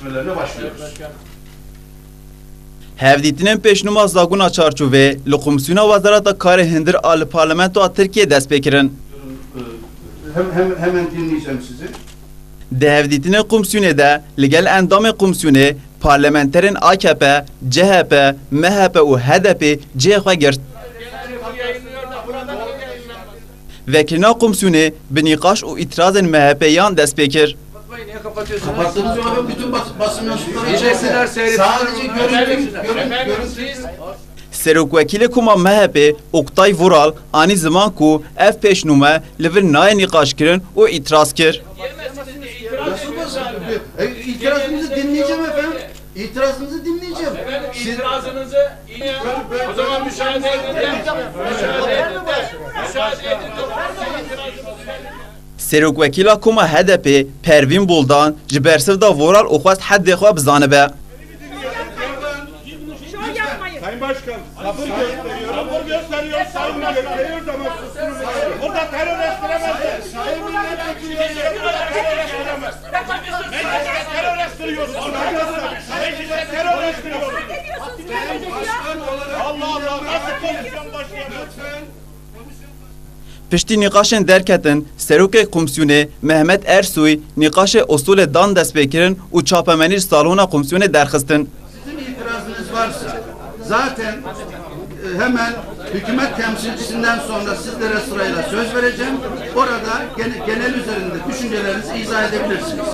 görüşmelerine başlıyoruz. Hevdîtinên pêşnûma Zagûna Çarçûvê li Komisyona Wezareta Karê Hindir a li Parlamentoya Tirkiye dest pê kirin. Hemen dinleyeceğim sizi. Di hevdîtinên komisyonê de li gel endamê komisyonê parlamenterên AKP, CHP, MHP û HDP cihê xwe girt. Vekilina komisyonê bi nîqaş û îtirazên MHP'yan dest pê kir. Kapattığınız zaman bütün basın mensupları içerisiler sadece görüntü. Serokvekîlê Kuma MHP Oktay Vural anî ziman ku ev pêşnûme li vir nayê nîqaşkirin û îtiraz kir. İtirazınızı dinleyeceğim efendim. İtirazınızı dinleyeceğim. Efendim itirazınızı o zaman müsaade edin. Müsaade edin. Serokvekîla Kuma HDP Pervîn Buldan ji bersiv da Vural û xwest heddê xwe bizanibe. Sayın Başkan, sabır gösteriyor. Sabır gösteriyor, saygı gösteriyor ama susturuyor. Burada terör estiremezler. Sayın Milletvekili terör estiremez. Mecliste terör estiriyorsunuz. Mecliste terör estiriyorsunuz. Allah Allah, nasıl komisyon başlayamıyor? Piştî nîqaşên derketin, Serokê Komisyonê Mehmet Ersoy nîqaşê usulê dan dest pê kirin û çapemenî ji salona komisyonê derxistin. Sizin itirazınız varsa zaten hemen hükümet temsilcisinden sonra sizlere sırayla söz vereceğim. Orada genel üzerinde düşüncelerinizi izah edebilirsiniz.